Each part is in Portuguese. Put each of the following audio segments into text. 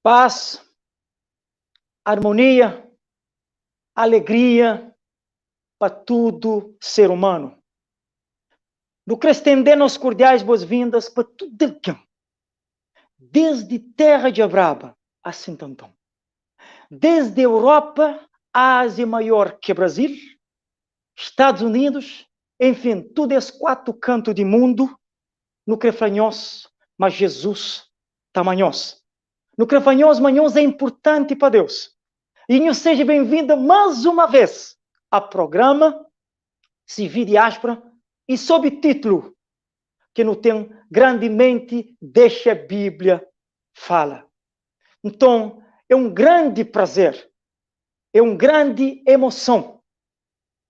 Paz, harmonia, alegria para todo ser humano. No quero estender as cordiais boas-vindas para tudo aquilo, desde terra de Abraba a Sintantão, desde Europa, Ásia Maior que Brasil, Estados Unidos, enfim, tudo esse quatro cantos do mundo, no crefanhos, mas Jesus tamanhos. No crefanhos, manhãos é importante para Deus. E seja bem-vinda mais uma vez ao programa Civil Diáspora e sob título que não tem grandemente deixa a Bíblia fala. Então, é um grande prazer, é uma grande emoção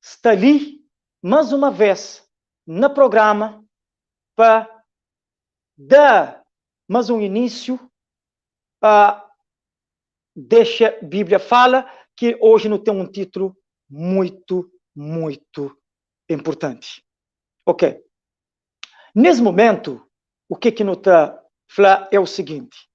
estar ali mais uma vez no programa para dar mais um início a Deixa a Bíblia fala, que hoje não tem um título muito importante. Ok. Nesse momento, o que não está falando é o seguinte.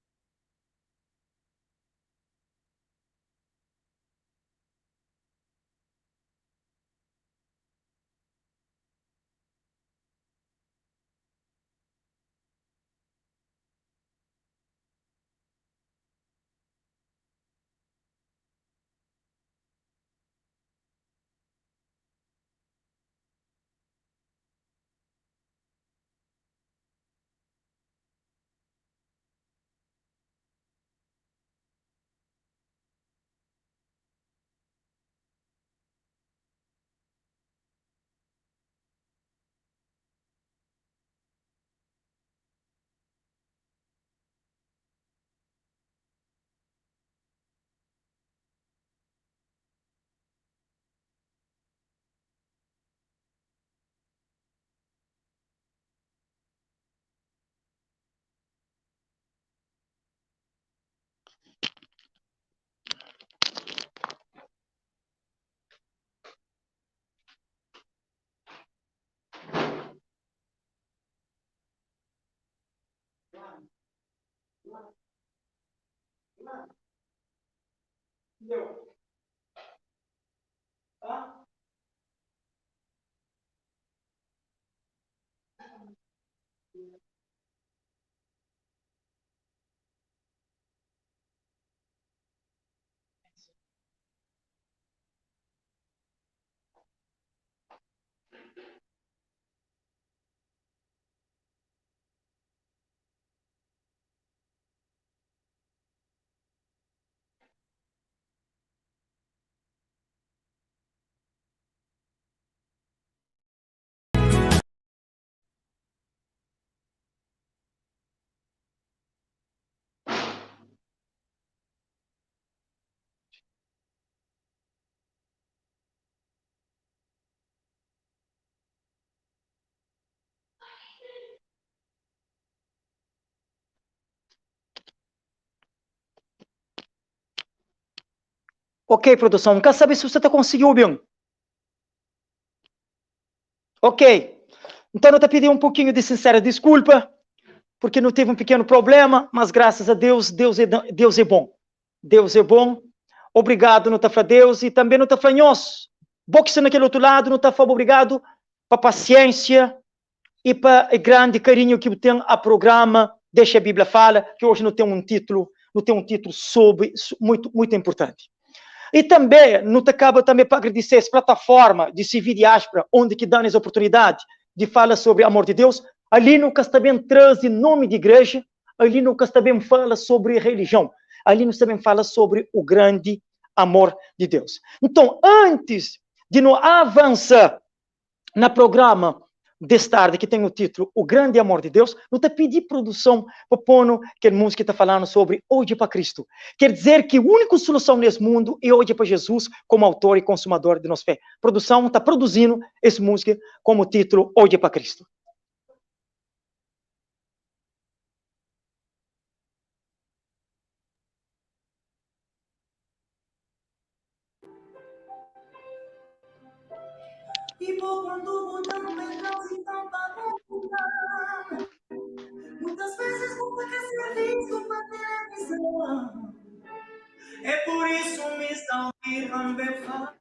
Ok, produção, quer saber se você está conseguindo ouvir? Ok. Então, eu te pedi um pouquinho de sincera desculpa, porque não teve um pequeno problema, mas graças a Deus, Deus é bom. Deus é bom. Obrigado, não está para Deus, e também não está para nós. Boxe naquele outro lado, não está para obrigado, para paciência e para o grande carinho que tem a programa Deixa a Bíblia Fala, que hoje não tem um título sobre, muito importante. E também, não te acaba também para agradecer essa plataforma de Civil Diáspora, onde que dão essa oportunidade de falar sobre o amor de Deus. Ali nunca também traz nome de igreja, ali nunca também fala sobre religião, ali nós também fala sobre o grande amor de Deus. Então, antes de não avançar no programa desta tarde, que tem o título O Grande Amor de Deus, não te pedi produção para pôr que a música está falando sobre hoje para Cristo. Quer dizer que a única solução nesse mundo é hoje para Jesus como autor e consumador de nossa fé. Produção está produzindo essa música como título Hoje para Cristo. E vou quando mudando então muitas vezes vou para ser visto na televisão. É por isso me estão também falar.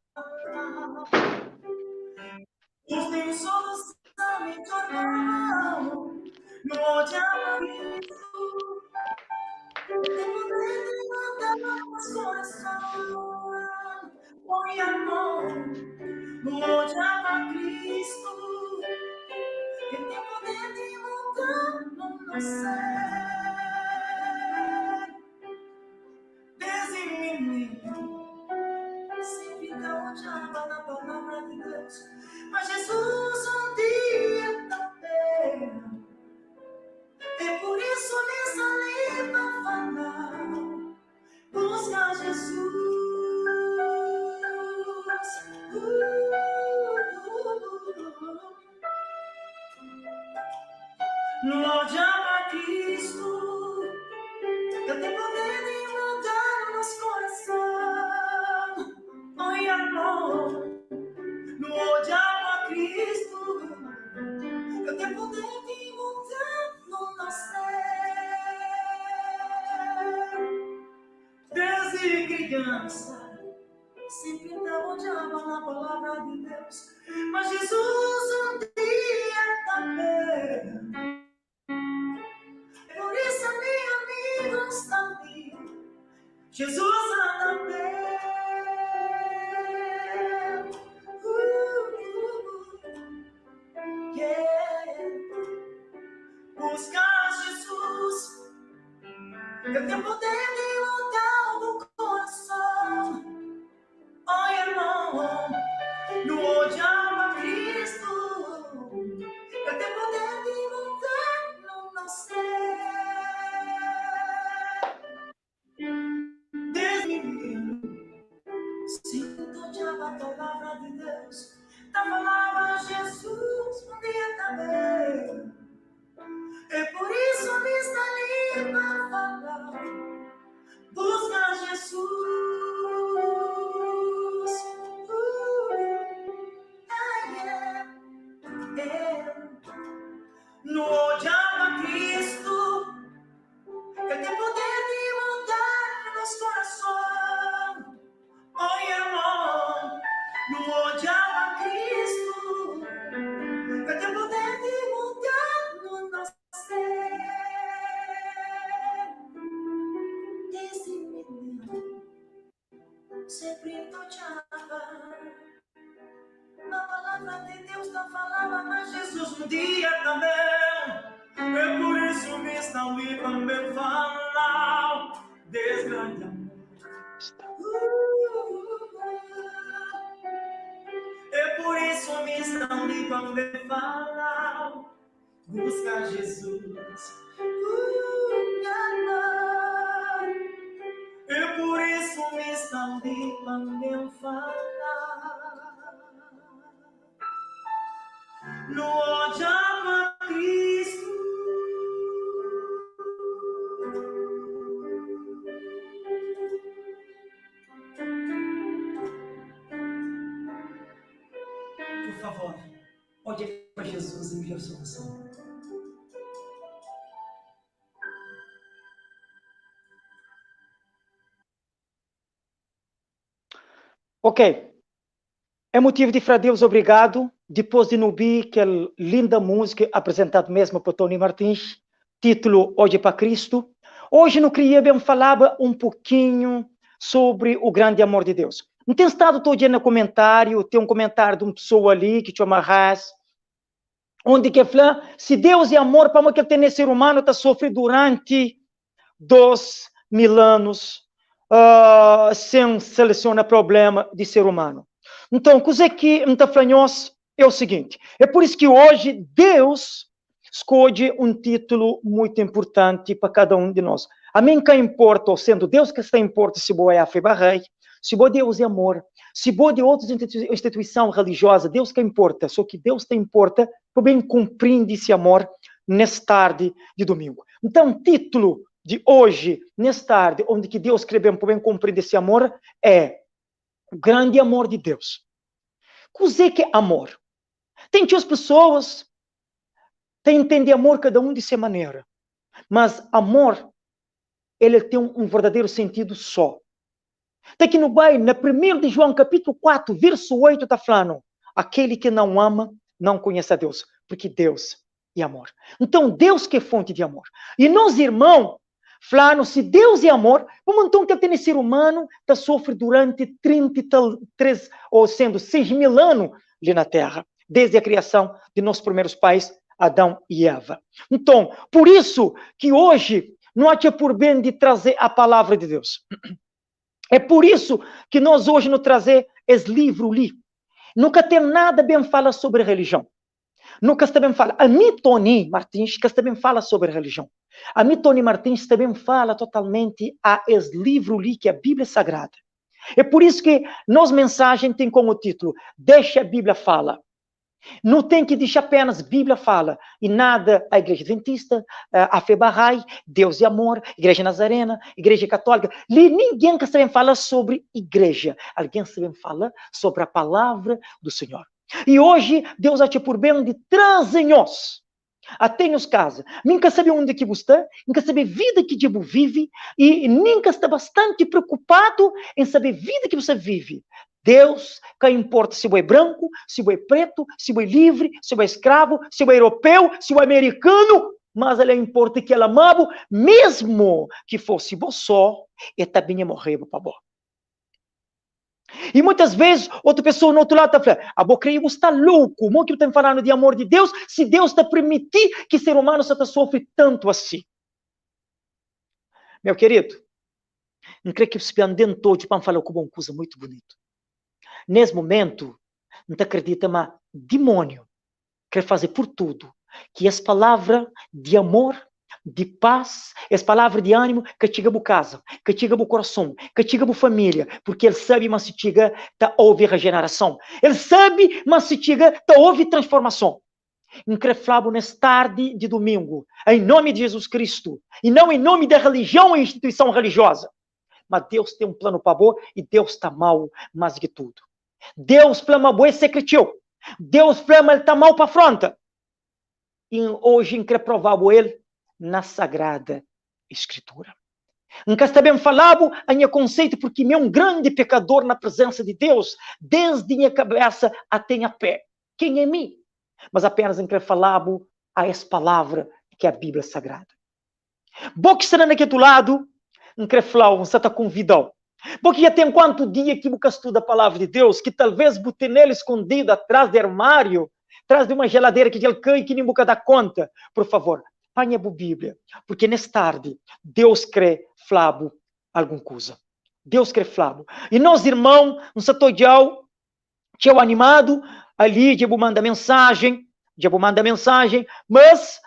Os teus solução me tornam no odiar Cristo. Tenho medo de nosso coração. Põe a mão no odiar Cristo. Que tem poder de mudar no céu. Desenho sempre dá odiava na palavra de Deus. Mas Jesus um dia também. É por isso me salei para falar. Busca Jesus. No odiava Cristo. Eu tenho poder de mudar o nosso coração. Oi, amor. No odiava Cristo. Eu tenho poder de mudar no nosso ser. Desde criança, sempre odiava na palavra de Deus. Mas Jesus um dia também. Por isso, meu amigo está ali. Jesus anda bem. Yeah. Busca Jesus. Eu tenho poder de mudar o coração. Oi, irmão. No odiar a Cristo. Eu tenho poder de mudar no nosso ser. Sinto odiava a palavra de Deus. Da palavra Jesus um dia também. É por isso me está ali para falar. Busca Jesus. No odiar a Cristo. Eu tenho poder de mudar nosso coração. Oi, irmão, no odiar a Cristo. Eu tenho poder de mudar no nosso ser. Esse menino sempre odiava. Na palavra de Deus não falava, mas Jesus um dia também. É por isso que estão me também falar. Desgrande amor. É por isso me estão me também falar. Busca Jesus. É por isso me estão me também falar. No odiava Cristo. Por favor, olhe para Jesus e envie a solução. Ok. É motivo de falar Deus obrigado. Depois de ouvir aquela linda música apresentada mesmo por Tony Martins, título Hoje para Cristo. Hoje no queria bem falar um pouquinho sobre o grande amor de Deus. Não tem estado todo dia no comentário, tem um comentário de uma pessoa ali que chama Haas, onde que fala, se Deus é amor, para que tem ser humano está sofrendo durante 2000 anos, sem selecionar problema de ser humano. Então, coisa que está falando é o seguinte, é por isso que hoje Deus escolhe um título muito importante para cada um de nós. A mim que importa, sendo Deus que está importa, se boa é a fé barrei, se boa Deus é amor, se boa de outras instituição religiosa, Deus que importa, só que Deus te importa, para bem compreender esse amor nesta tarde de domingo. Então, título de hoje, nesta tarde, onde que Deus escreveu para bem compreender esse amor, é o grande amor de Deus. O que é amor? Tem duas pessoas que entendem amor cada um de sua maneira, mas amor, ele tem um verdadeiro sentido só. Está aqui no bairro, na 1 de João, capítulo 4, verso 8, está falando, aquele que não ama, não conhece a Deus, porque Deus é amor. Então, Deus que é fonte de amor. E nós, irmãos, falando, se Deus é amor, como então que tem ser humano que sofre durante 33, ou sendo 6.000 anos ali na Terra, desde a criação de nossos primeiros pais, Adão e Eva. Então, por isso que hoje não há por bem de trazer a palavra de Deus. É por isso que nós hoje nos trazer esse livro ali. Nunca tem nada bem fala sobre religião. Nunca também fala. A mim, Tony Martins, que também fala sobre religião. A mim, Tony Martins, também fala totalmente a esse livro ali, que é a Bíblia Sagrada. É por isso que nossa mensagem tem como título, Deixa a Bíblia Fala. Não tem que deixar apenas Bíblia fala, e nada a Igreja Adventista, a Fé Bahá'í, Deus e Amor, Igreja Nazarena, Igreja Católica. Ninguém que sabe falar sobre igreja. Alguém sabe falar sobre a palavra do Senhor. E hoje, Deus acha por bem de trazer-nos até nos casa. Nunca sabe onde que você está, nunca sabe a vida que Deus vive, e nunca está bastante preocupado em saber a vida que você vive. Deus, que importa se você é branco, se você é preto, se você é livre, se você é escravo, se você é europeu, se você é americano, mas ele importa que ele amava, mesmo que fosse você só, e também ia morrer para você. E muitas vezes, outra pessoa no outro lado está falando, a boca creio está louco, como que eu estou falando de amor de Deus, se Deus está permitir que ser humano sofre tanto assim. Meu querido, não creio que você andando todo para falar com uma coisa muito bonita. Nesse momento, não te acredita, mas demônio quer fazer por tudo que essa palavra de amor, de paz, essa palavra de ânimo, que chega a casa, que chega ao coração, que chega a família, porque ele sabe, mas se chega, tá houve regeneração. Ele sabe, mas se chega, tá houve transformação. Increflabo nesta tarde de domingo, em nome de Jesus Cristo, e não em nome da religião e instituição religiosa. Mas Deus tem um plano para boa e Deus está mal mais que tudo. Deus plama boa e secretou. Deus plama ele está mal para fronte. E hoje increprovável ele na Sagrada Escritura. Nunca está bem falado a minha conceito porque eu um grande pecador na presença de Deus, desde minha cabeça até a pé. Quem é mim? Mas apenas increfalado a essa palavra que é a Bíblia Sagrada. Bom que será naquele lado, increfalado, você está convidado. Porque já tem quanto dia que você estuda a palavra de Deus, que talvez você nele escondido atrás do armário, atrás de uma geladeira que ele cai e que nem boca dá conta. Por favor, apanha a Bíblia, porque nesta tarde Deus quer falar alguma coisa. Deus quer falar. E nós, irmãos, não estou tchau animado, ali, Deus manda mensagem, mas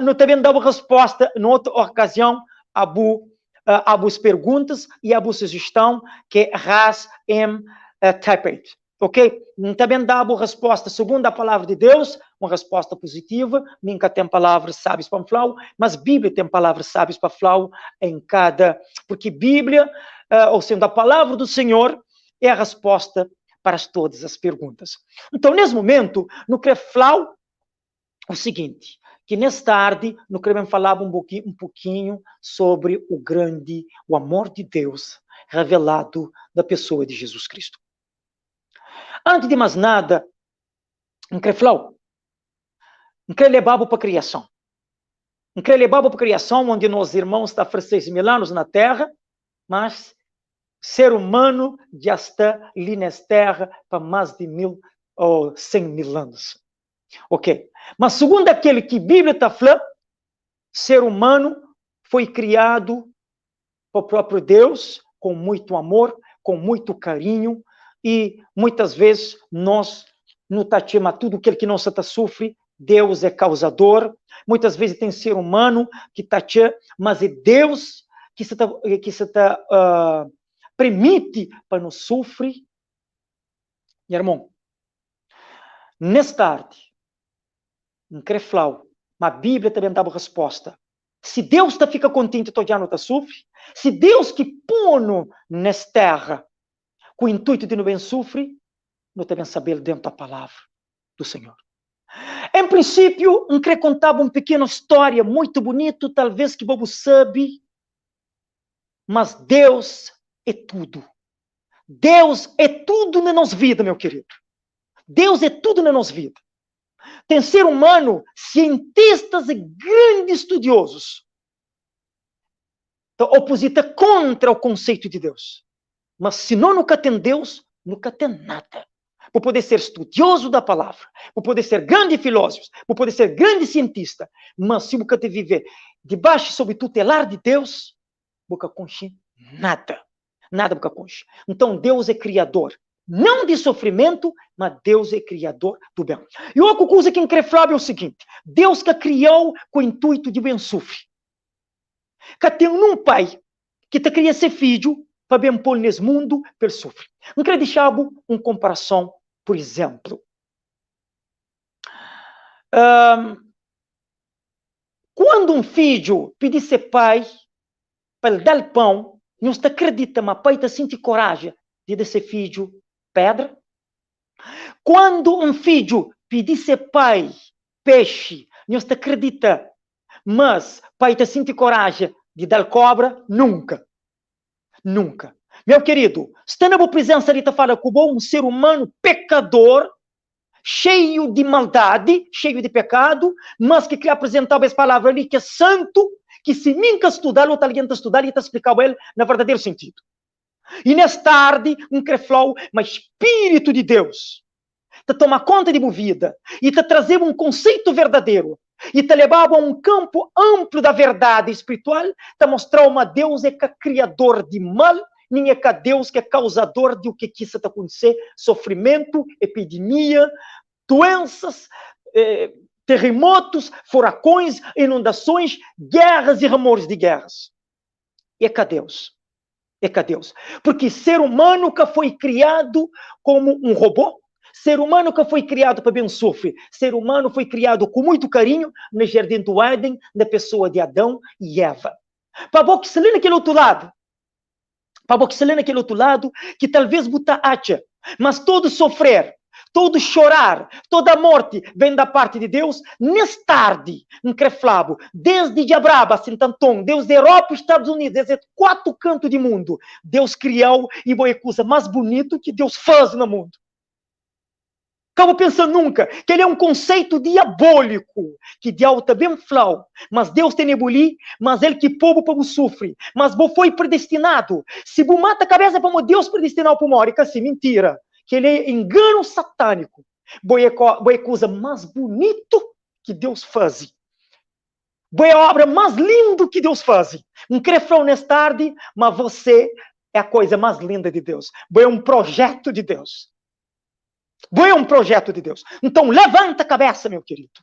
não também dava resposta, em outra ocasião, a as perguntas e a sugestão que Ras Tapet, ok? Também dá a resposta segundo a palavra de Deus, uma resposta positiva, nunca tem palavras sábias para falar, mas Bíblia tem palavras sábias para falar em cada, porque Bíblia, ou sendo a palavra do Senhor, é a resposta para todas as perguntas. Então, nesse momento, não quero falar o seguinte, que nesta tarde, nós queremos falar um pouquinho sobre o amor de Deus revelado da pessoa de Jesus Cristo. Antes de mais nada, não quero falar, não quero levar para a criação. Não quero levar para a criação, onde nós irmãos estão há 6.000 anos na Terra, mas ser humano já está ali nesta Terra para mais de 1.000 ou 100.000 anos. Ok, mas segundo aquele que a Bíblia está falando, ser humano foi criado por próprio Deus, com muito amor, com muito carinho, e muitas vezes nós não tatimos tudo aquilo que nós sofre, Deus é causador, muitas vezes tem ser humano que tatia, mas é Deus que se permite para nos sofrer. Meu irmão, nesta tarde, não quero falar, mas a Bíblia também dá a resposta. Se Deus fica contente, todo dia não está sofre. Se Deus que põe nesta terra com o intuito de não bem sofrer, não também saber dentro da palavra do Senhor. Em princípio, não quero contar uma pequena história muito bonita, talvez que você sabe, mas Deus é tudo. Deus é tudo na nossa vida, meu querido. Deus é tudo na nossa vida. Tem ser humano, cientistas e grandes estudiosos, oposita contra o conceito de Deus. Mas se nunca tem Deus, nunca tem nada. Por poder ser estudioso da palavra, por poder ser grande filósofo, por poder ser grande cientista, mas se nunca te viver debaixo sob tutelar de Deus, boca conche nada. Nada boca conche. Então Deus é criador. Não de sofrimento, mas Deus é criador do bem. E outra coisa que incrível é o seguinte: Deus que criou com o intuito de bem sofre. Que tem um pai que te cria ser filho para bem pôr nesse mundo, per sofre. Não quero deixar uma comparação, por exemplo. Quando um filho pede ser pai para lhe dar pão, não se acredita, mas pai está sente coragem de ser filho pedra. Quando um filho pede ser pai peixe, não se acredita, mas pai está sente coragem de dar cobra, nunca. Nunca. Meu querido, está na boa presença ali, fala com um ser humano pecador, cheio de maldade, cheio de pecado, mas que apresentava essa palavra ali, que é santo, que se nunca estudar, ou alguém está estudando, e está explicando ele no verdadeiro sentido. E nessa tarde, um creflau, mas Espírito de Deus, te toma conta de minha vida, e te trazer um conceito verdadeiro, e te levava a um campo amplo da verdade espiritual, te mostrar uma Deus é que é criador de mal, nem é que Deus que é causador de o que quis te acontecer, sofrimento, epidemia, doenças, terremotos, furacões, inundações, guerras e rumores de guerras. É que Deus. É que Deus. Porque ser humano que foi criado como um robô, ser humano que foi criado para bem sofrer, ser humano foi criado com muito carinho no jardim do Éden, na pessoa de Adão e Eva. Para você que se lê naquele outro lado, que talvez buta acha, mas todo sofrer, todo chorar, toda morte vem da parte de Deus. Nesta tarde, em Creflabo, desde Diabraba, Santanton, Deus da Europa, Estados Unidos, desde 4 cantos do mundo, Deus criou e boa coisa mais bonito que Deus faz no mundo. Acabo pensando nunca que ele é um conceito diabólico, que diabo está bem flau, mas Deus tem nebuli, mas ele que povo sofre, mas bo foi predestinado. Se bo mata a cabeça para Deus predestinar para morrer, que assim, mentira, que ele é engano satânico. Boa coisa mais bonito que Deus faz. Boa obra mais linda que Deus faz. Um crefrão nesta tarde, mas você é a coisa mais linda de Deus. Boa é um projeto de Deus. Boa é um projeto de Deus. Então, levanta a cabeça, meu querido.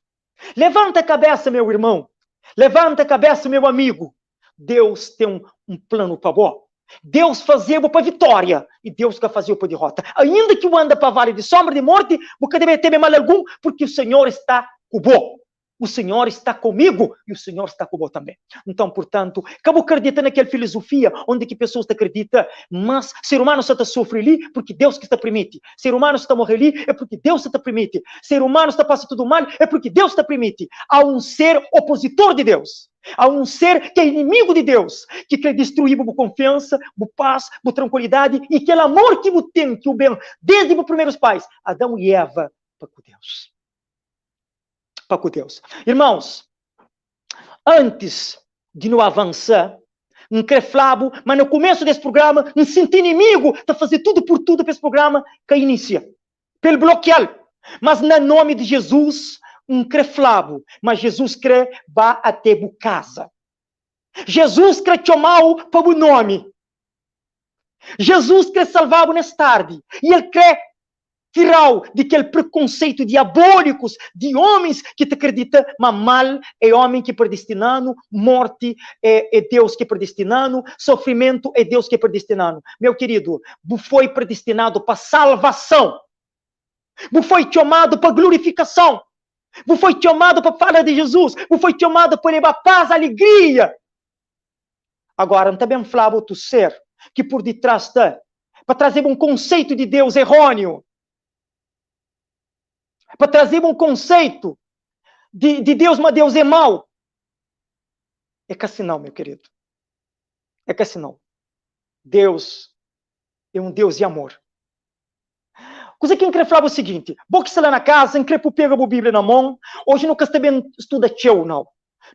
Levanta a cabeça, meu irmão. Levanta a cabeça, meu amigo. Deus tem um plano para você. Deus fazia para vitória e Deus quer fazer para derrota. Ainda que eu ande para vale de sombra de morte, você deve ter mal algum, porque o Senhor está com você. O Senhor está comigo e o Senhor está com você também. Então, portanto, acabo acreditando naquela filosofia onde que pessoas acreditam, mas ser humano só está sofrendo ali porque Deus que está permite. Ser humano está morrer ali é porque Deus está permite. Ser humano está passando tudo mal é porque Deus está permite. Há um ser opositor de Deus. Há um ser que é inimigo de Deus, que quer destruir a confiança, a paz, a tranquilidade e aquele amor que você tem, que o bem, desde os primeiros pais, Adão e Eva, para com Deus. Para com Deus. Irmãos, antes de não avançar, um creflabo, mas no começo desse programa, um sinto inimigo está fazendo tudo por tudo para esse programa que inicia. Pelo bloquear. Mas no nome de Jesus, um creflabo, mas Jesus crê, vá até a casa. Jesus quer te amar para o nome. Jesus quer salvar-o nesta tarde. E ele quer tirar de aquele preconceito diabólicos de homens que te acreditam, mas mal é homem que é predestinado, morte é Deus que é predestinado, sofrimento é Deus que é predestinado. Meu querido, você foi predestinado para salvação. Você foi chamado para glorificação. Você foi chamado para falar de Jesus. Você foi chamado para levar paz, alegria. Agora, não está bem falado tu ser que por detrás está para trazer um conceito de Deus errôneo. Para trazer um conceito de Deus, mas Deus é mau. É que assim não, meu querido. É que assim não. Deus é um Deus de amor. Coisa que eu falar é o seguinte, vou que lá na casa, eu pega a Bíblia na mão, hoje nunca sabemos estudar teu, não.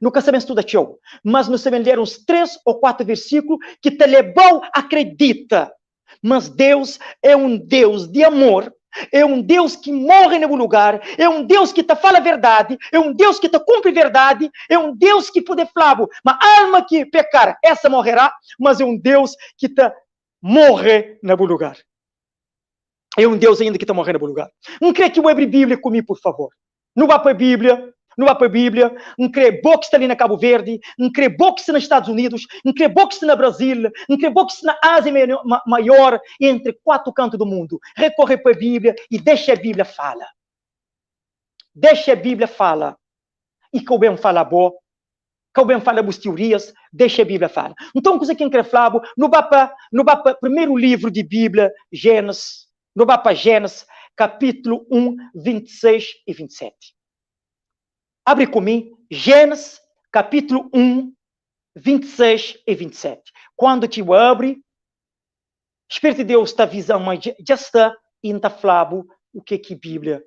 Nunca sabemos estudar teu, mas nós sabemos ler uns 3 ou 4 versículos que te levam acredita. Mas Deus é um Deus de amor, é um Deus que morre no lugar, é um Deus que te fala a verdade, é um Deus que te cumpre verdade, é um Deus que pode falar, uma alma que pecar, essa morrerá, mas é um Deus que te morre no lugar. É um Deus ainda que está morrendo no lugar. Não crê que eu abra Bíblia comigo, por favor. Não vá para a Bíblia. Não vá para a Bíblia. Não crê boxe ali na Cabo Verde. Não crê boxe nos Estados Unidos. Não crê boxe na Brasil. Não crê boxe na Ásia maior. Entre 4 cantos do mundo. Recorre para a Bíblia e deixa a Bíblia falar. Deixa a Bíblia falar. E que o bem fala bom. Que o bem fala as teorias. Deixa a Bíblia falar. Então, coisa que eu quero falar, não vá para o primeiro livro de Bíblia, Gênesis. No mapa Gênesis, capítulo 1, 26 e 27. Abre comigo, Gênesis, capítulo 1, 26 e 27. Quando te abre, o Espírito de Deus está visando, mas já está, e não está falando o que a Bíblia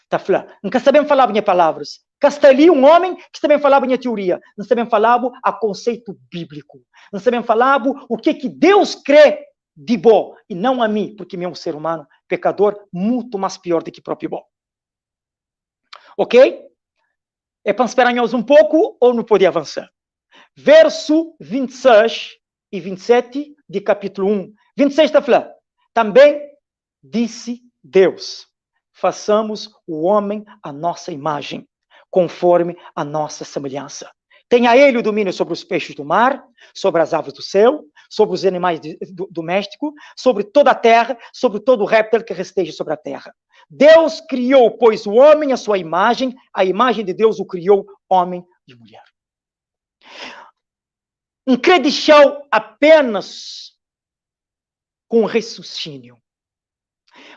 está falando. Nunca sabemos falar minhas palavras. Cá está ali um homem que também falava minha teoria. Não sabemos falar a conceito bíblico. Não sabemos falar o que Deus crê de bom, e não a mim, porque eu um ser humano, pecador, muito mais pior do que próprio bom. Ok? É para esperar nós um pouco, ou não pode avançar? Verso 26 e 27 de capítulo 1. 26 está falando, também disse Deus, façamos o homem à nossa imagem, conforme a nossa semelhança. Tenha ele o domínio sobre os peixes do mar, sobre as aves do céu, sobre os animais domésticos, sobre toda a terra, sobre todo o réptil que resteja sobre a terra. Deus criou, pois, o homem à sua imagem, a imagem de Deus o criou, homem e mulher. Um credichão apenas com raciocínio.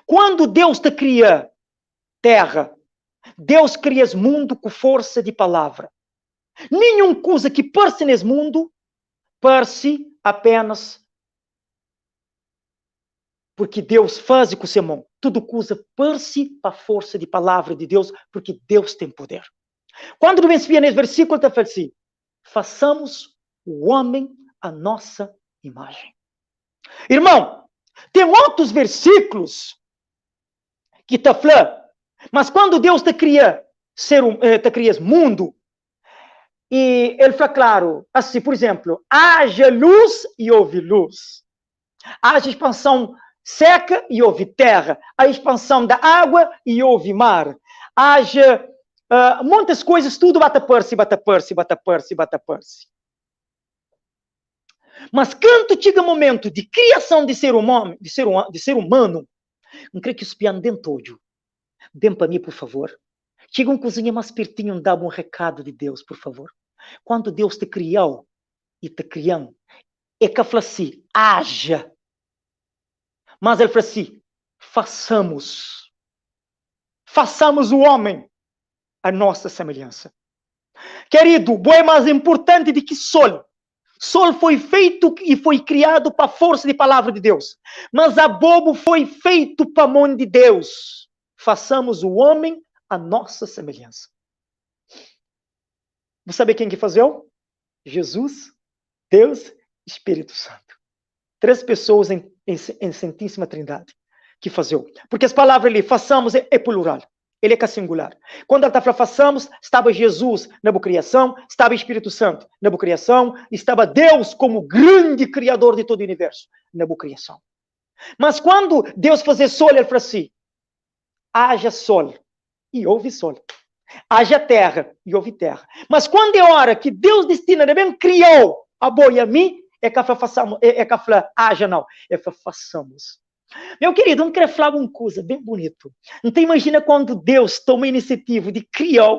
Quando Deus te cria terra, Deus cria o mundo com força de palavra. Nenhuma coisa que parece nesse mundo, parece apenas porque Deus faz com seu mão. Tudo coisa parece para a força de palavra de Deus, porque Deus tem poder. Quando nós vemos nesse versículo, está falando assim, façamos o homem à nossa imagem. Irmão, tem outros versículos que está falando, mas quando Deus te cria mundo, e ele fala claro, assim, por exemplo, haja luz e houve luz. Haja expansão seca e houve terra. A expansão da água e houve mar. Haja muitas coisas, tudo bata-perse. Mas quando chega o momento de criação de ser humano, não creio que os pianos dêem todo. Dêem para mim, por favor. Chega uma coisinha mais pertinho, dá um recado de Deus, por favor. Quando Deus te criou e te criando, é que ele fala assim, haja. Mas ele fala assim, façamos o homem a nossa semelhança. Querido, o é mais importante do que sol. Sol foi feito e foi criado para a força de palavra de Deus. Mas a bobo foi feito para a mão de Deus. Façamos o homem a nossa semelhança. Você sabe quem que fazeu? Jesus, Deus, Espírito Santo. 3 pessoas em Santíssima Trindade que fazeu. Porque as palavras ali, façamos, é plural. Ele é singular. Quando ela está falando façamos, estava Jesus na boa criação, estava Espírito Santo na boa criação, estava Deus como grande criador de todo o universo na boa criação. Mas quando Deus fazia sol, ele falou assim, haja sol, e houve sol. Haja terra, e houve terra. Mas quando é hora que Deus destina, bem criou a boa e a mim, é que façamos, é que haja não, é que façamos. Meu querido, não quero falar uma coisa bem bonito. Então imagina quando Deus toma a iniciativa de criar.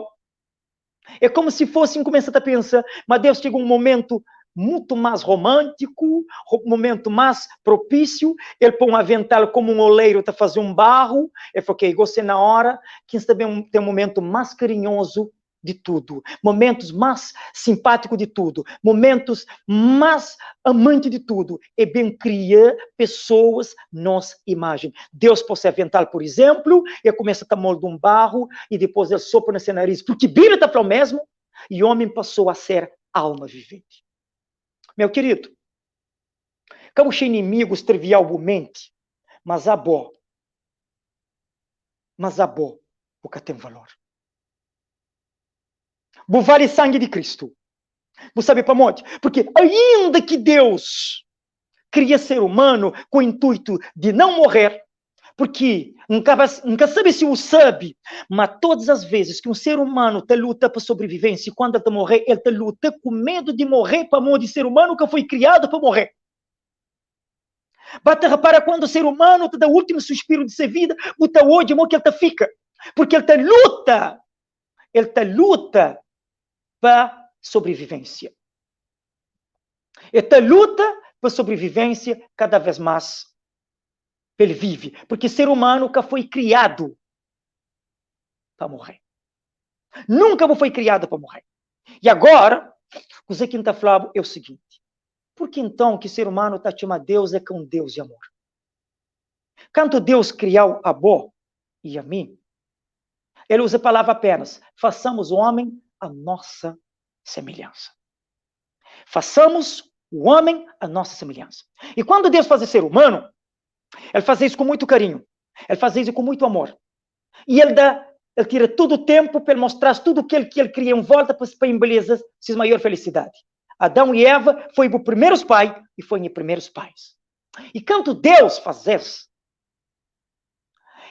É como se fosse, começa a pensar, mas Deus chegou um momento muito mais romântico, um momento mais propício, ele põe um avental como um oleiro para fazer um barro, ele falou, ok, gostei na hora, que também tem um momento mais carinhoso de tudo, momentos mais simpáticos de tudo, momentos mais amantes de tudo, é bem criar pessoas nossa imagem. Deus pode se aventar, por exemplo, e começa a tomar de um barro, e depois ele sopra nesse nariz, porque a Bíblia está falando mesmo, e o homem passou a ser alma vivente. Meu querido, como os inimigos trivialmente, mas a boa, porque tem valor. Vale sangue de Cristo. Você sabe para onde? Porque ainda que Deus cria ser humano com o intuito de não morrer, porque nunca sabe se o sabe, mas todas as vezes que um ser humano te luta para sobrevivência, e quando ele te morrer, ele te luta com medo de morrer para morrer de ser humano que foi criado para morrer. Bate repara quando o ser humano te dá o último suspiro de sua vida, o teu ódio, que ele te fica. Porque ele te luta para sobrevivência. Ele te luta para sobrevivência cada vez mais. Ele vive. Porque ser humano nunca foi criado para morrer. Nunca foi criado para morrer. E agora, o Zé Quinta Flávio é o seguinte. Por que então que ser humano está chamando Deus é que um Deus de amor? Quando Deus criou a Bo e a mim, ele usa a palavra apenas, façamos o homem a nossa semelhança. Façamos o homem a nossa semelhança. E quando Deus faz ser humano, ele faz isso com muito carinho. Ele faz isso com muito amor. E ele tira todo o tempo para mostrar tudo o que ele cria em volta para embelezar sua maior felicidade. Adão e Eva foi os primeiros pais e foram os primeiros pais. E quando Deus faz isso,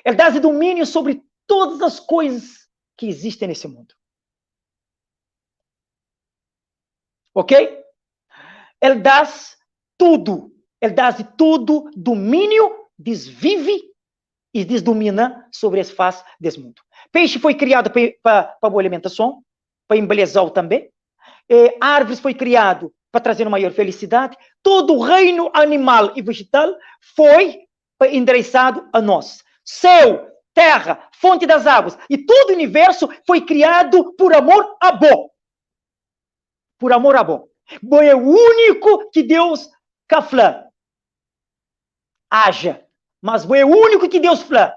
ele dá domínio sobre todas as coisas que existem nesse mundo. Ok? Ele dá tudo. Ele dá tudo domínio, desvive e desdomina sobre as faces desse mundo. Peixe foi criado para boa alimentação, para embelezar também. Árvores foi criado para trazer uma maior felicidade. Todo o reino animal e vegetal foi endereçado a nós. Céu, terra, fonte das águas e todo o universo foi criado por amor a Bo. Por amor a Bo. Bo é o único que Deus fala. Haja. Mas Bo é o único que Deus fala.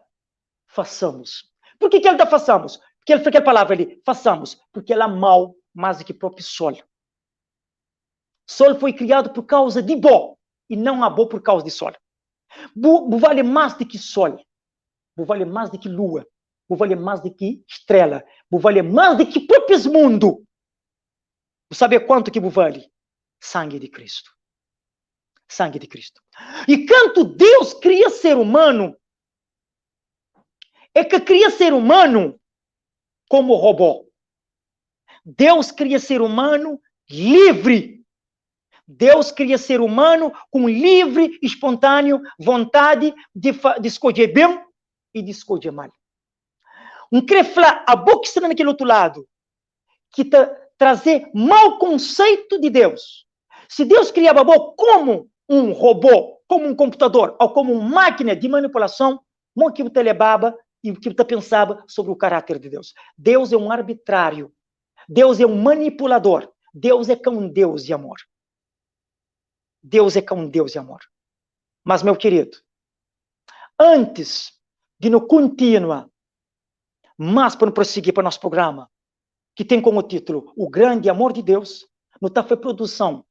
Façamos. Por que ele está façamos? Porque ele foi aquela palavra ali, façamos. Porque ele é mau mais do que o próprio sol. Sol foi criado por causa de Bo e não a Bo por causa de sol. Bo vale mais do que sol. Bo vale mais do que lua. Bo vale mais do que estrela. Bo vale mais do que o próprio mundo. Você sabe quanto que Bo vale? Sangue de Cristo. Sangue de Cristo. E quando Deus cria ser humano, é que cria ser humano como robô. Deus cria ser humano livre. Deus cria ser humano com livre, espontâneo vontade de escolher bem e de escolher mal. Quer falar a boca está naquele outro lado, que trazer mau conceito de Deus. Se Deus criava a boca como um robô, como um computador, ou como uma máquina de manipulação, não que você levava e o que você pensava sobre o caráter de Deus. Deus é um arbitrário. Deus é um manipulador. Deus é um Deus de amor. Deus é um Deus de amor. Mas, meu querido, antes de não continuar, mas para não prosseguir para o nosso programa, que tem como título O Grande Amor de Deus, não está foi produção,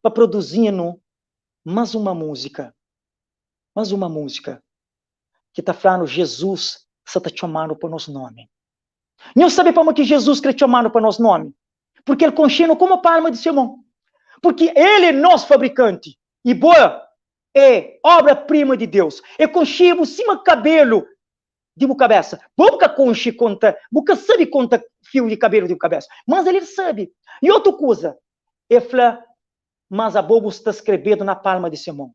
para produzindo mais uma música que está falando Jesus está chamando para nosso nome. Não sabe como que Jesus quer chamar para nosso nome? Porque ele conchina como a palma de sua mão. Porque ele é nosso fabricante. E boa é obra-prima de Deus. É conchivo cima cabelo de uma cabeça. Boca conche conta, boca sabe conta fio de cabelo de uma cabeça. Mas ele sabe. E outra coisa, ele fala, mas a bobo está escrevendo na palma de sua mão.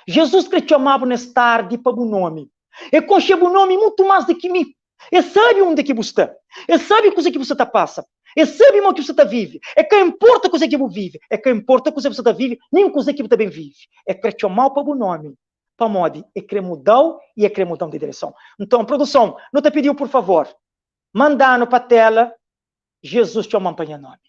Jesus que te chamava nesta tarde para o nome. Ele concheva o nome muito mais do que mim. Ele sabe onde que você está. Ele sabe o que você está passa. Ele sabe o que você está vive. É que importa o que você vive. É que importa o que você está vive, nem o que você também vive. É que te chamar para o nome. Para modo, é que mudar e é que mudar de direção. Então, produção, não te pediu, por favor, mandando para a tela Jesus te acompanha nome.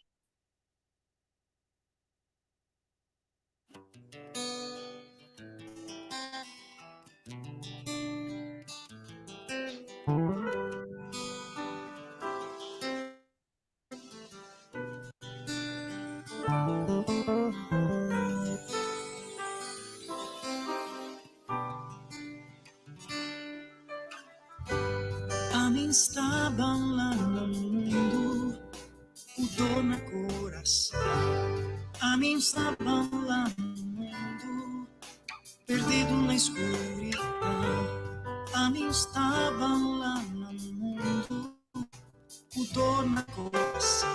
A mim está balando o mundo, o dor no coração. A mim está balando o mundo, perdido na escuridão. A mim está balando o mundo, o dor no coração.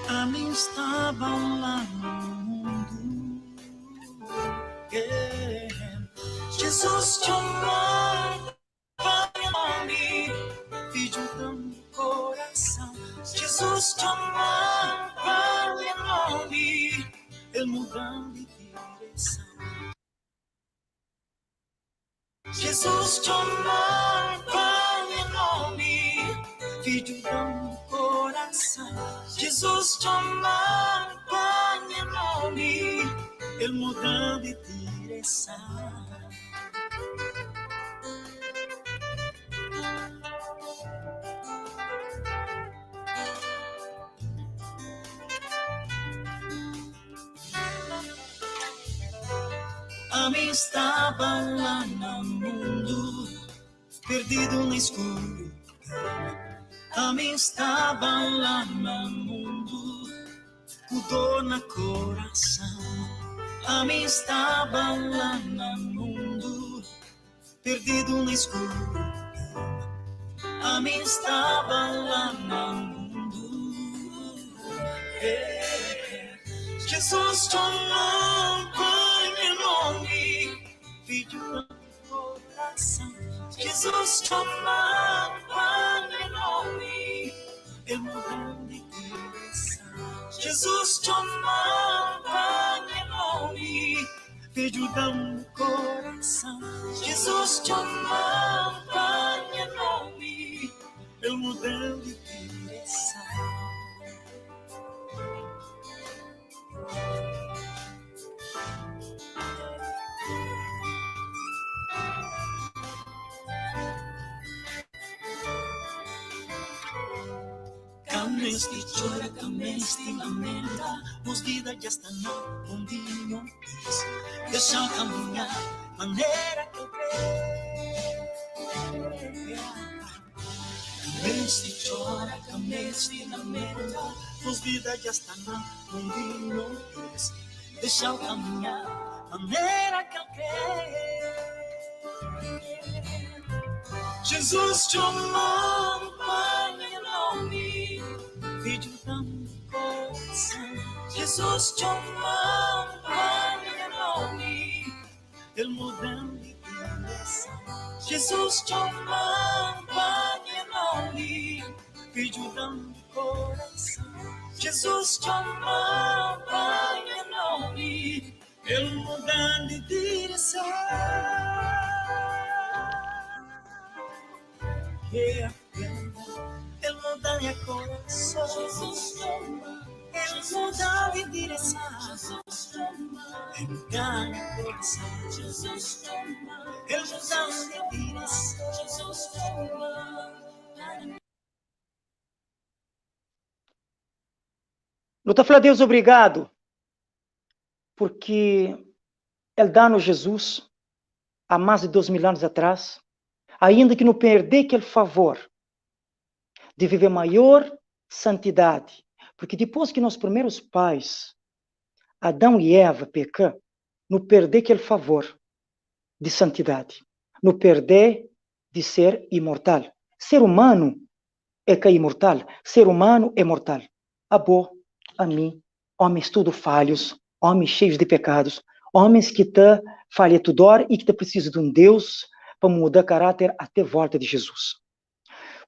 A mim está balando o mundo. Yeah. Jesus te amava em nome, pediu tão coração. Jesus te amava em nome, ele mudando de direção. Jesus te amava em nome, pediu tão coração. Jesus te amava em nome, ele mudando de direção. A mim está balando o mundo, perdido na escuridão. A mim está balando o mundo, o dor no coração. A mim está balando o mundo, perdido na escuridão. A mim está balando o mundo. Jesus te acompanha em nome, pediu tão coração. Jesus te acompanha em nome, ele mudando de direção. Jesus te acompanha em nome, pediu tão coração. Jesus te acompanha em nome, ele mudando de direção. Cameste chora, cameste lamenta, os vidas já estão no mundinho. Deixa caminhar, maneira que eu creio. Cameste chora, cameste lamenta, os vidas já estão no mundinho. Deixa caminhar, maneira que eu creio. Jesus te acompanha em nome, pediu tão coração. Jesus te acompanha em nome, ele mudando de direção. Jesus te acompanha em nome, pediu tão coração. Jesus te acompanha em nome, ele mudando de direção. Yeah, yeah. Ele muda de coração. Jesus te ama. Ele muda de direção. Jesus te ama. Ele muda de coração. Jesus te ama. Ele muda de direção. Jesus te ama. Eu estou falando a Deus obrigado, porque Ele dá-nos Jesus há mais de 2000 anos atrás, ainda que não perder aquele favor de viver maior santidade, porque depois que nossos primeiros pais, Adão e Eva, pecam, não perder aquele favor de santidade, não perder de ser imortal. Ser humano é que é imortal, ser humano é mortal. A boa, a mim, homens tudo falhos, homens cheios de pecados, homens que te falham tudo e que te precisam de um Deus para mudar caráter até a volta de Jesus.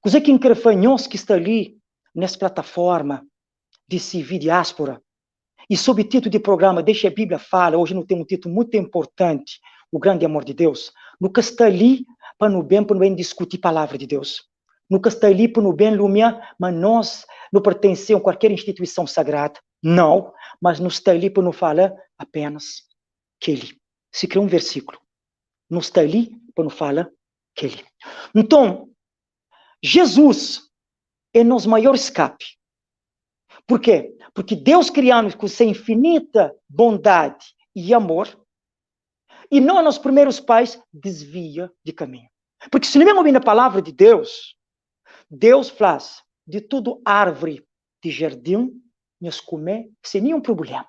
Coisa que increfanhos que está ali nessa plataforma de CV Diáspora e sob o título de programa Deixa a Bíblia Fala, hoje não tem um título muito importante, o grande amor de Deus, nunca está ali para no bem discutir a palavra de Deus. Nunca está ali para no bem lumiar, mas nós não pertencem a qualquer instituição sagrada, não, mas não está ali para não falar apenas que ele. Se cria um versículo, não está ali para não falar que ele. Então, Jesus é nosso maior escape. Por quê? Porque Deus criou-nos com sua infinita bondade e amor, e não nos primeiros pais desvia de caminho. Porque se não ouvir a palavra de Deus, Deus faz de tudo árvore de jardim, nós comer sem nenhum problema.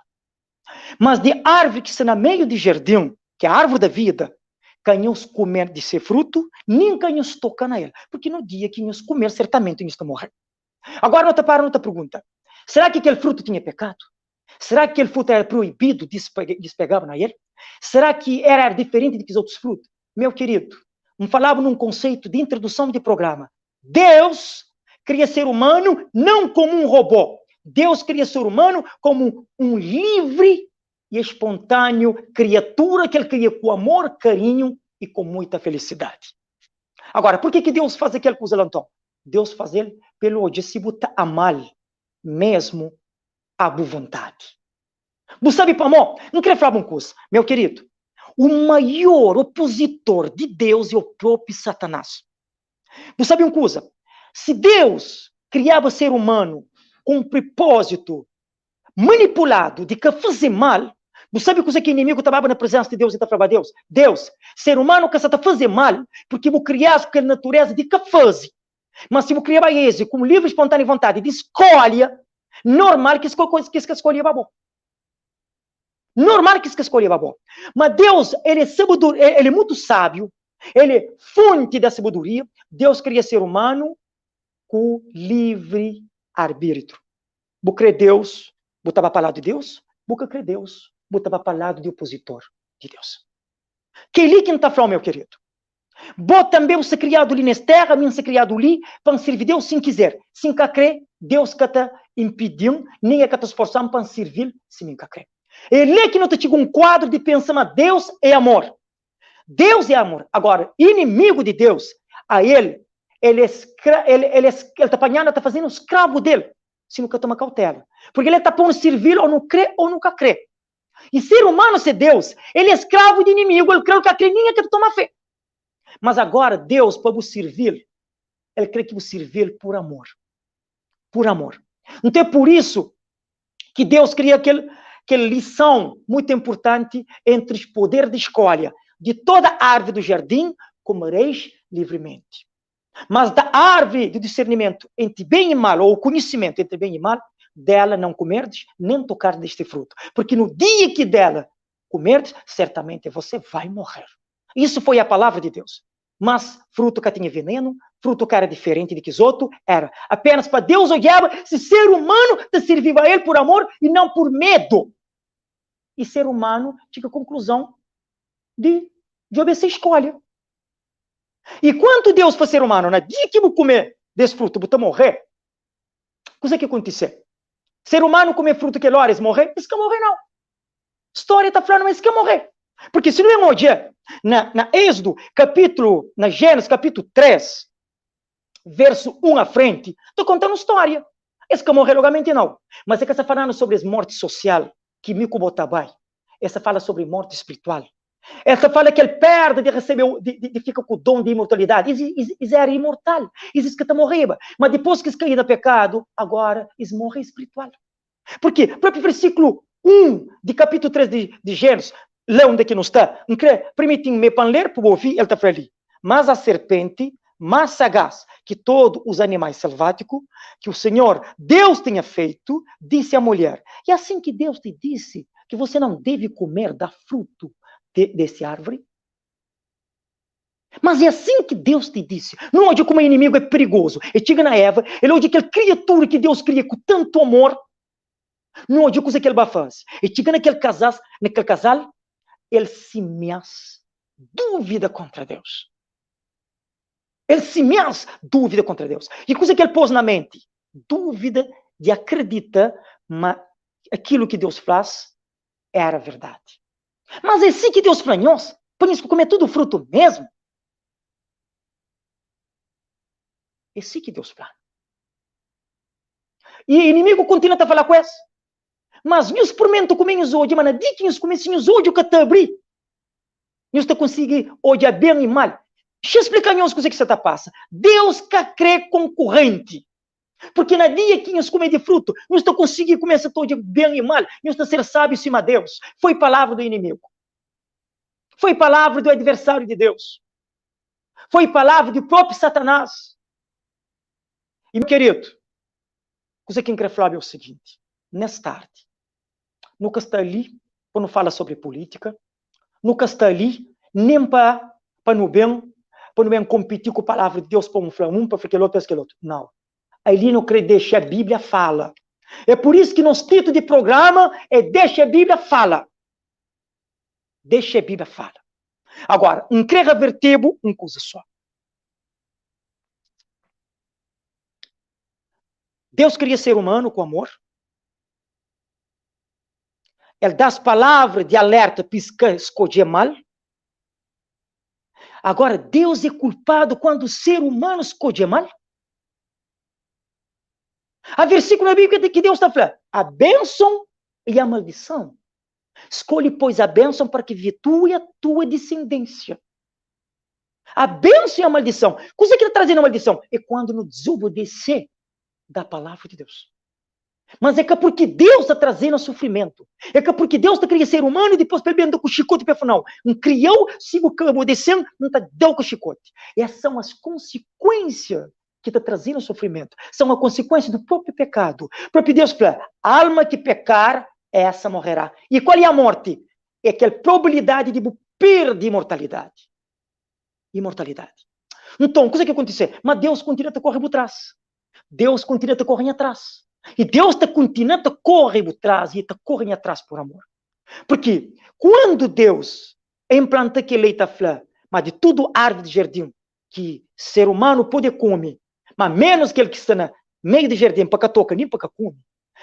Mas de árvore que está no meio de jardim, que é a árvore da vida, canhos comer de ser fruto, nem canhos tocar na ela. Porque no dia que nós comer, certamente nós vamos morrer. Agora, não te para, não te pergunta. Será que aquele fruto tinha pecado? Será que aquele fruto era proibido de se pegar na ele? Será que era diferente dos outros frutos? Meu querido, me falava num conceito de introdução de programa. Deus cria ser humano não como um robô. Deus cria ser humano como um livre e espontâneo criatura que ele cria com amor, carinho e com muita felicidade. Agora, por que Deus faz aquela coisa, Lantão? Deus faz ele pelo discípulo amar, mesmo à boa vontade. Você sabe, Pamó, não queria falar uma coisa, meu querido. O maior opositor de Deus é o próprio Satanás. Você sabe uma coisa? Se Deus criava ser humano com um propósito manipulado de que fazer mal, você sabe que o inimigo estava na presença de Deus e estava falando a Deus? Deus, ser humano que está fazer mal, porque vou criar com a natureza de que faz. Mas se eu criar esse com livre, espontânea vontade de escolha, normal que escolha é bom. Normal que escolha é bom. Mas Deus, ele é muito sábio, ele é fonte da sabedoria. Deus cria ser humano com livre arbítrio. Vou crer Deus, vou estar para o lado de Deus, vou crer Deus, vou estar para o lado de opositor de Deus. Que ali quem está falando, meu querido? Vou também ser criado ali nesta terra, mim ser criado ali, para servir Deus sem quiser. Sem que crer, Deus que está impedindo, nem é que está esforçando para servir, se mim que crer. Ele que não te chega um quadro de pensamento, Deus é amor. Deus é amor. Agora, inimigo de Deus, a ele está apanhando, está fazendo escravo dele, se nunca toma cautela. Porque ele está pondo servir ou não crê ou nunca crê. E ser humano, ser Deus, ele é escravo de inimigo, ele crê ou nunca crê, ninguém quer tomar fé. Mas agora, Deus, para vos servir, ele quer que vos servir por amor. Por amor. Então é por isso que Deus cria aquela lição muito importante entre os poderes de escolha. De toda árvore do jardim, comereis livremente. Mas da árvore do discernimento entre bem e mal, ou o conhecimento entre bem e mal, dela não comerdes, nem tocar deste fruto. Porque no dia que dela comerdes, certamente você vai morrer. Isso foi a palavra de Deus. Mas fruto que tinha veneno, fruto que era diferente de que os outros, era apenas para Deus olhava se ser humano te servia a ele por amor e não por medo. E ser humano chega à conclusão de obedecer escolha. E quando Deus foi ser humano, na dia que eu vou comer desse fruto, vou morrer, o que aconteceu? Ser humano comer fruto que horas morrer? Isso que morrer não. História está falando, mas isso que morrer. Porque se não é hoje, na Êxodo, na Gênesis, capítulo 3, verso 1 à frente, estou contando história. Esse que morrer logamente não. Mas é que está falando sobre a morte social, que Mico Botabai. Essa fala sobre morte espiritual. Essa fala que ele perde de receber, de ficar com o dom de imortalidade. Isso era imortal. Isso que está morrendo. Mas depois que caiu no pecado, agora isso morre espiritual. Por quê? O próprio versículo 1 de capítulo 3 de Gênesis, lê onde que não está. Permitem-me para ler, para ouvir, ele está falando ali. Mas a serpente, mais sagaz que todos os animais selváticos, que o Senhor, Deus tenha feito, disse à mulher. E assim que Deus te disse que você não deve comer da fruto desse árvore. Mas é assim que Deus te disse. Não onde como o inimigo é perigoso. Ele chega na Eva, ele onde aquela criatura que Deus cria com tanto amor, não onde coisa que ele vai fazer. Ele chega naquele casal, ele se mexe dúvida contra Deus. Ele se mexe dúvida contra Deus. E coisa que ele pôs na mente? Dúvida de acreditar, mas aquilo que Deus faz era verdade. Mas é assim que Deus planejou, para isso comer tudo fruto mesmo. É assim que Deus planeja. E o inimigo continua a falar com essa. Mas nós experimento comigo hoje, mas que nós começamos hoje que te abrir. Nós te conseguir odiar bem e mal. Deixa eu explicar nós o que você está passando. Deus quer crer concorrente. Porque na dia que nós comemos de fruto, nós não conseguimos começar todo bem e mal. Nós não ser sábio em cima de Deus. Foi palavra do inimigo. Foi palavra do adversário de Deus. Foi palavra do próprio Satanás. E, meu querido, coisa que eu quero falar é o seguinte. Nesta tarde, nunca está ali para não falar sobre política. Nunca está ali nem para não bem competir com a palavra de Deus para um para aquele outro, para aquele outro. Não. Ali não crê, deixa a Bíblia fala. É por isso que nosso título de programa é Deixa a Bíblia fala. Deixa a Bíblia fala. Agora, não crê revertido uma coisa só. Deus cria ser humano com amor. Ele dá as palavras de alerta para escolher mal. Agora, Deus é culpado quando o ser humano escolhe mal? A versículo na Bíblia que Deus está falando, a bênção e a maldição. Escolhe, pois, a bênção para que virtue a tua descendência. A bênção e a maldição. Coisa que ele está trazendo a maldição? É quando não desobedecer da palavra de Deus. Mas é que porque Deus está trazendo sofrimento. É que porque Deus está criando ser humano e depois pegando com o chicote para final. Não criou, sigo obedecendo, não está dando com o chicote. Essas são as consequências que está trazendo sofrimento. São a consequência do próprio pecado. O próprio Deus fala, a alma que pecar, essa morrerá. E qual é a morte? É aquela probabilidade de perder imortalidade. Imortalidade. Então, o que aconteceu? Mas Deus continua a correr por trás. Deus continua a correr atrás. E Deus está continuando a correr por trás e está correndo atrás por amor. Porque quando Deus implanta que leite a flor, mas de tudo árvore de jardim que ser humano pode comer, mas menos que ele que está no meio do jardim para que toca, nem para que come.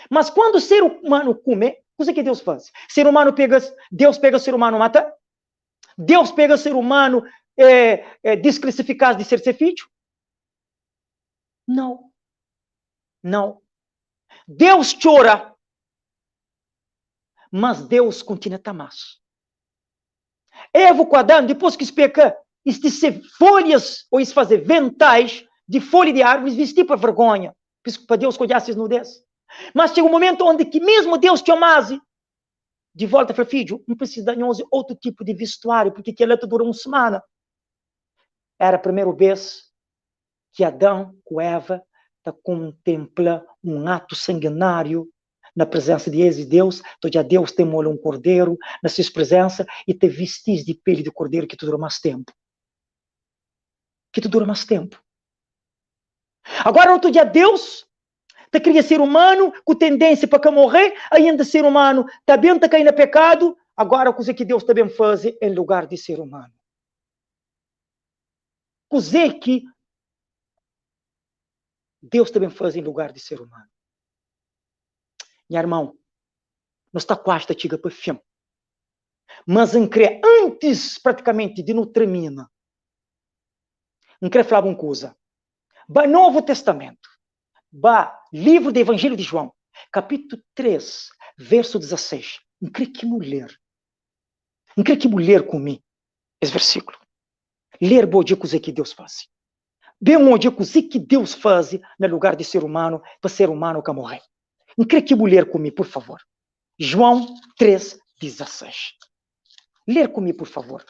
Mas quando o ser humano come, o que Deus faz? Deus pega o ser humano mata? Deus pega o ser humano desclassificado de ser seu filho? Não. Não. Deus chora, mas Deus continua a amar. Eva com Adão, depois que peca, ser folhas, ou fazer ventais de folha de árvores, vestir para vergonha, para Deus conhecer as nudez. Mas chega um momento onde que mesmo Deus te amasse, de volta para filho, não precisa de outro tipo de vestuário, porque aquilo dura uma semana. Era a primeira vez que Adão com Eva contempla um ato sanguinário na presença de Deus, então já Deus te molha um cordeiro na sua presença e te vestis de pele de cordeiro que te dura mais tempo. Que te dura mais tempo. Agora, outro dia, Deus te cria ser humano com tendência para morrer, ainda ser humano também está caindo no pecado, agora, coisa que Deus também faz em lugar de ser humano. Coisa que Deus também faz em lugar de ser humano. Meu irmão, não está quase a chegar para o fim. Mas antes, praticamente, de não terminar, não quero falar uma coisa. Ba Novo Testamento, livro do Evangelho de João, capítulo 3, verso 16. Não quero que mulher. Não quero que mulher comigo esse versículo. Ler bom dia coisa que Deus faz. Bem bom dia coisa que Deus faz no lugar de ser humano, para ser humano que morrer. Não quero que mulher comigo, por favor. João 3, 16. Ler comigo, por favor.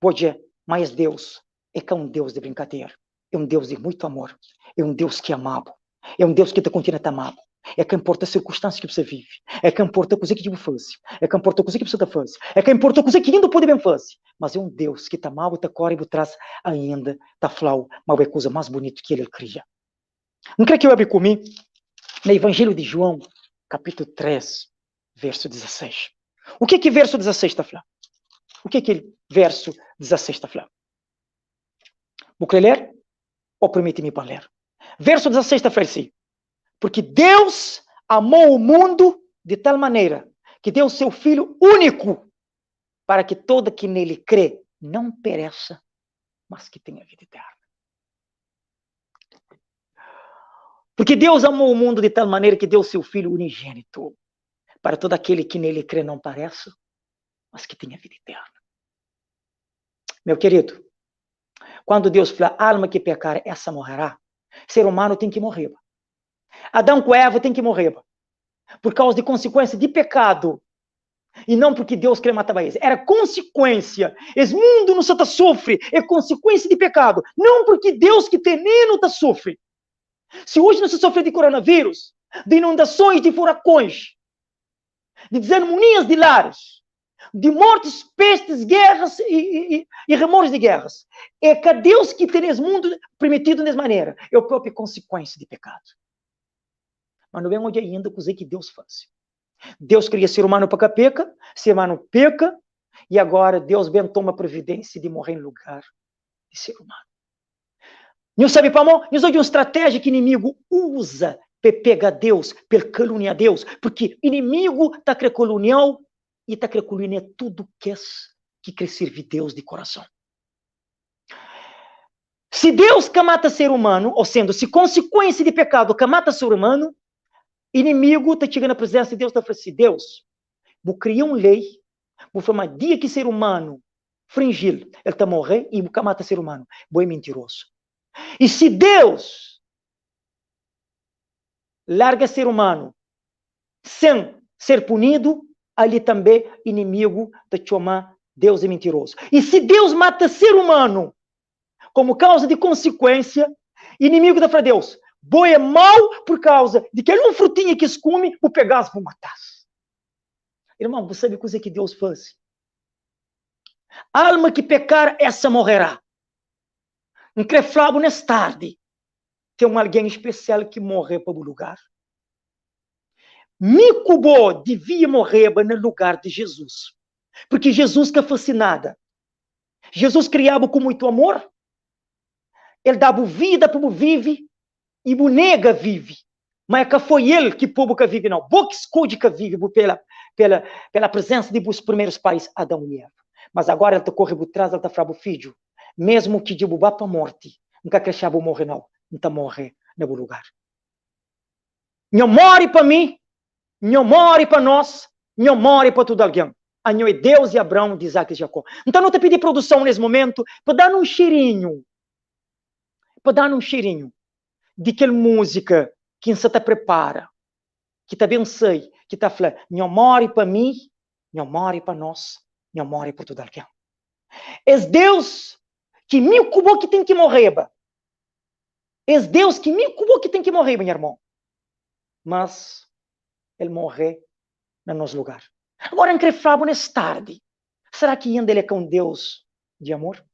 Bom dia, mas Deus é que é um Deus de brincadeira. É um Deus de muito amor. É um Deus que é amável. É um Deus que te continua a amar. É que importa a circunstância que você vive. É que importa a coisa que você faz. É que importa a coisa que você faz. É que importa a coisa que ainda pode bem fazer. Mas é um Deus que está mal, está corre por trás ainda, está flau, mas é a coisa mais bonita que ele cria. Não quer que eu abra comigo no Evangelho de João, capítulo 3, verso 16. O que verso 16 está falando? O que verso 16 está falando? Vou querer ler? Ou permite-me para ler? Verso 16 está falando assim. Porque Deus amou o mundo de tal maneira que deu o seu Filho único para que todo que nele crê não pereça, mas que tenha vida eterna. Porque Deus amou o mundo de tal maneira que deu seu Filho unigênito, para todo aquele que nele crê não pereça, mas que tenha vida eterna. Meu querido, quando Deus fala, alma que pecar, essa morrerá, ser humano tem que morrer. Adão com Eva tem que morrer. Por causa de consequência de pecado. E não porque Deus queria matar eles. Era consequência. Esse mundo não só sofre, é consequência de pecado. Não porque Deus que tem não está sofre. Se hoje não se sofre de coronavírus, de inundações, de furacões, de desarmonias de lares, de mortes, pestes, guerras e remorsos de guerras, é que Deus que tem esse mundo permitido dessa maneira. É a própria consequência de pecado. Mas não vem onde ainda coisa que Deus faz. Deus cria ser humano para que peca, ser humano peca, e agora Deus bem toma providência de morrer em lugar de ser humano. Não sabe para mim? Não de uma estratégia que o inimigo usa para pegar Deus, para caluniar Deus, porque o inimigo está querendo caluniar e está querendo caluniar tudo que quer servir Deus de coração. Se Deus que mata ser humano, ou sendo, se consequência de pecado que mata ser humano, inimigo está chegando na presença de Deus, está falando assim, Deus, vou criar uma lei, vou falar, dia que ser humano fringir, ele está morrer e vou mata ser humano. Vou é mentiroso. E se Deus larga ser humano sem ser punido, ali também inimigo está chamando Deus é mentiroso. E se Deus mata ser humano como causa de consequência, inimigo está falando, Deus, boi é mau por causa de que ele um frutinho que se come, o pegasse para matar. Irmão, você sabe coisa que Deus faz? Alma que pecar, essa morrerá. Encreflado nessa tarde, tem alguém especial que morreu para o lugar. Micubo devia morrer no lugar de Jesus. Porque Jesus que fosse nada. Jesus criava com muito amor. Ele dava vida para o vive e o nega vive. Mas que foi ele que o povo que vive, não. Boa que escolhe que vive pela presença de os primeiros pais, Adão e Eva. Mas agora ele está correndo por trás, ele está falando, filho, mesmo que de vá para a morte, nunca cresceu morrer, não. Não está morrer no lugar. Não morre para mim, não morre para nós, não morre para todo alguém. Anho é Deus e Abraão, de Isaac e Jacó. Então não te pedi produção nesse momento, para dar um cheirinho, de aquela música que você te prepara, que te abençoe, que te fala, não morre para mim, não morre para nós, não morre para todo alguém. É Deus que me incubou que tem que morrer. É Deus que me incubou que tem que morrer, meu irmão. Mas ele morre no nosso lugar. Agora, encrefado nessa tarde, será que ainda ele é com Deus de amor?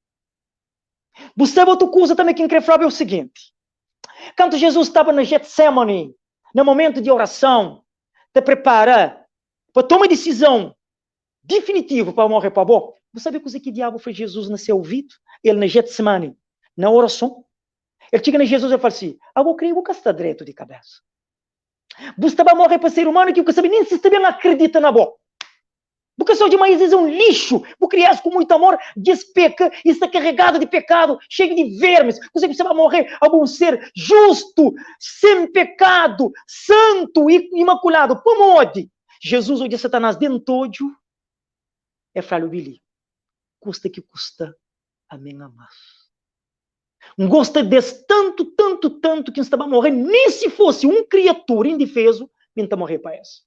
Você outra coisa também que encrefado é o seguinte. Quando Jesus estava no Getsemane, no momento de oração, te prepara para tomar decisão definitiva para morrer para a boca. Você sabe coisa que o diabo fez Jesus no seu ouvido? Ele no Getsemane, na oração. Ele chega em Jesus e fala assim, eu creio que você está direito de cabeça. Você vai morrer para ser humano que você sabe nem se você também acredita na boca. Porque só demais é um lixo. Vou criar com muito amor, despeca, e está carregado de pecado, cheio de vermes. Você vai morrer a um ser justo, sem pecado, santo e imaculado. Pomode. Jesus hoje Satanás dentro é falho Billy. Custa que custa a minha amar. Gosta desse tanto que estava morrendo, nem se fosse um criatura indefeso, nem está morrer para essa.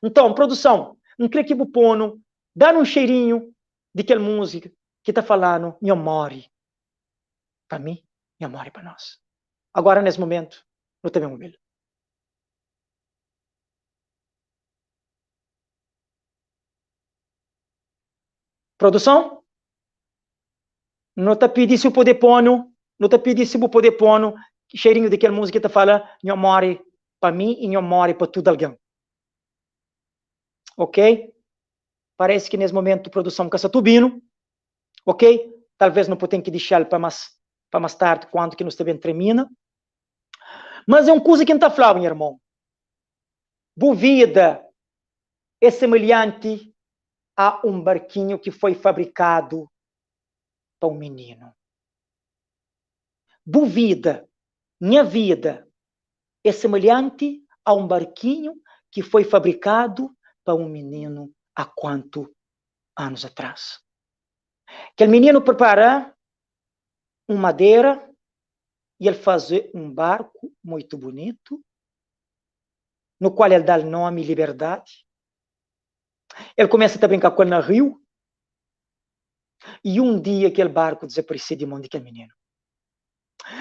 Então, produção, não creio que o pono, dá um cheirinho de aquela música que está falando, meu morre para mim, meu morre para nós. Agora, nesse momento, não tem humilde. Produção, não está pedindo se o poder pono, não está pedindo se o poder pono, cheirinho de aquela música que está falando, meu morre para mim e meu morre para tudo alguém. Ok? Parece que nesse momento a produção está turbino, ok? Talvez não podemos deixar para mais tarde, quando que nós também termina. Mas é uma coisa que não está falando, meu irmão. Boa vida é semelhante a um barquinho que foi fabricado para um menino. Boa vida, minha vida, é semelhante a um barquinho que foi fabricado para um menino há quantos anos atrás. Aquele menino prepara uma madeira e ele faz um barco muito bonito, no qual ele dá o nome Liberdade. Ele começa a brincar com ele no rio, e um dia aquele barco desapareceu de mão daquele menino.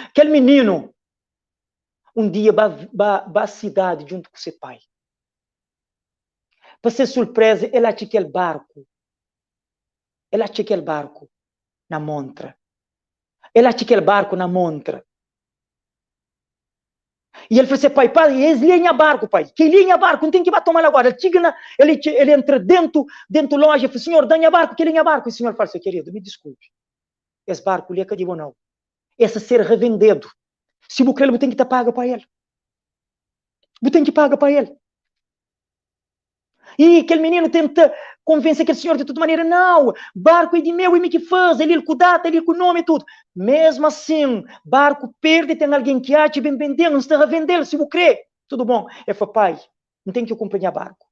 Aquele menino, um dia, vai à cidade junto com seu pai. Para ser surpresa, ele acha aquele barco. Ele acha aquele barco na montra. Ele acha aquele barco na montra. E ele falou assim, pai, eles linha barco, pai. Que linha barco? Não tem que ir tomar agora. Ele entra dentro da loja e fala, senhor, dá barco, que linha barco? E o senhor fala assim, querido, me desculpe. Esse barco, ele é que digo não. Esse ser revendido. Se você quer, você tem que pagar para ele. Você tem que pagar para ele. E aquele menino tenta convencer aquele senhor de toda maneira, não, barco é de meu, e me que faz, ele com data, ele com nome e tudo. Mesmo assim, barco perde, tem alguém que acha, bem vendendo, não está a vendê-lo, se você crê. Tudo bom. Ele fala, pai, não tem que acompanhar barco.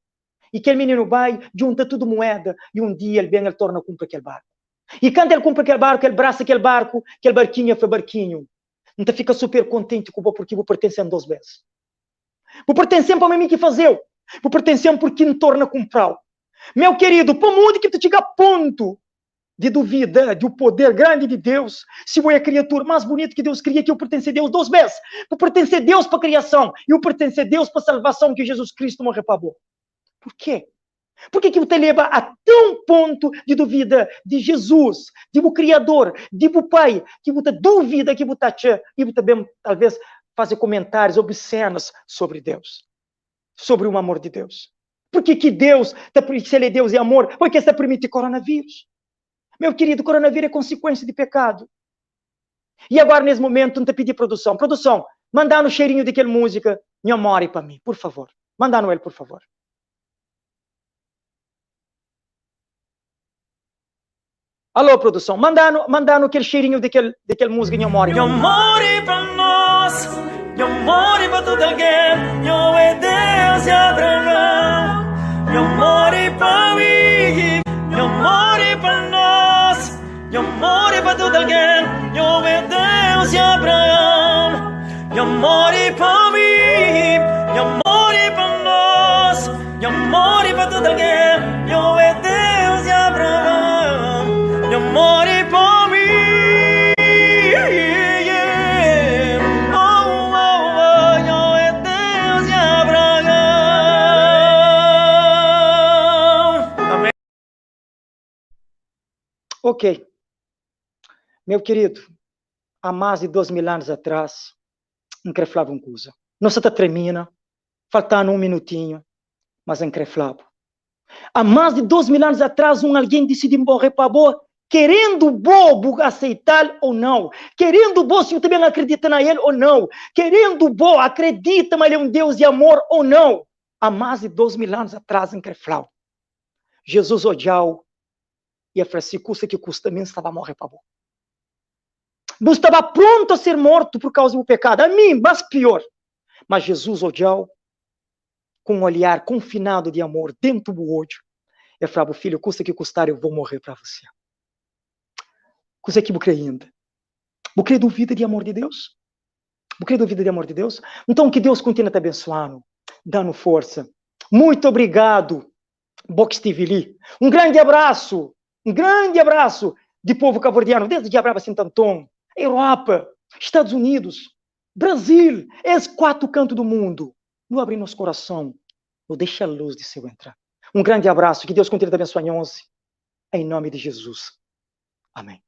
E aquele menino vai, junta tudo moeda, e um dia ele torna a comprar aquele barco. E quando ele compra aquele barco, ele braça aquele barco, aquele barquinho foi barquinho. Então fica super contente com o porque vou pertencer a 2 vezes. Vou pertencer para mim que fazeu. Vou pertencer porque não torna a comprar. Meu querido, para onde que tu chega a ponto de duvidar do poder grande de Deus, se você é a criatura mais bonita que Deus cria, que eu pertencer a Deus 2 vezes. Vou pertencer a Deus para a criação e eu pertencer a Deus para a salvação que Jesus Cristo morreu para você. Por quê? Por que você leva a tão ponto de dúvida de Jesus, de o Criador, de o Pai, que você duvida que você e você também, talvez, fazer comentários obscenos sobre Deus, sobre o amor de Deus? Por que Deus, se Ele é Deus e amor, por que está permitindo coronavírus? Meu querido, coronavírus é consequência de pecado. E agora, nesse momento, não te pedi produção. Produção, mandar no cheirinho daquela música, Nhô More para mim, por favor. Mandar no ele, por favor. Alô, produção, mandar no aquele cheirinho daquela música, Nhô More. Nhô More para nós, Nhô More para todo alguém, Nhô é Deus e Abraão. Nhô More para mim, Nhô More para nós, Nhô More para todo alguém, Nhô é Deus e Abraão. Nhô More para mim, Nhô More para nós, Nhô More para todo alguém, Nhô é Deus e Abraão. Nhô More para mim, Nhô é Deus e Abraão. Amém. Ok. Meu querido, há mais de 2000 anos atrás, encreflava uma coisa. Não se está tremendo, faltando um minutinho, mas encreflava. Há mais de 2000 anos atrás, alguém decidiu morrer para boa, querendo bobo aceitar ou não, querendo bobo se eu também acredita nele ou não, querendo bobo acredita, mas ele é um Deus de amor ou não. Há mais de 2000 anos atrás, encreflava. Jesus odiou e a frase, custa que custa, também estava a morrer para boa. Não estava pronto a ser morto por causa do pecado. A mim, mas pior. Mas Jesus odiou com um olhar confinado de amor dentro do ódio. E falava, filho, custa que custar, eu vou morrer para você. Custa que você crê ainda? Você crê duvida de amor de Deus? Você crê duvida de amor de Deus? Então, que Deus continue te abençoando, dando força. Muito obrigado, Box TV Lee. Um grande abraço de povo cabo-verdiano, desde Diabrava Santo Europa, Estados Unidos, Brasil, esses 4 cantos do mundo. Não abre nosso coração, não deixa a luz de seu entrar. Um grande abraço, que Deus continue te abençoando, em nome de Jesus. Amém.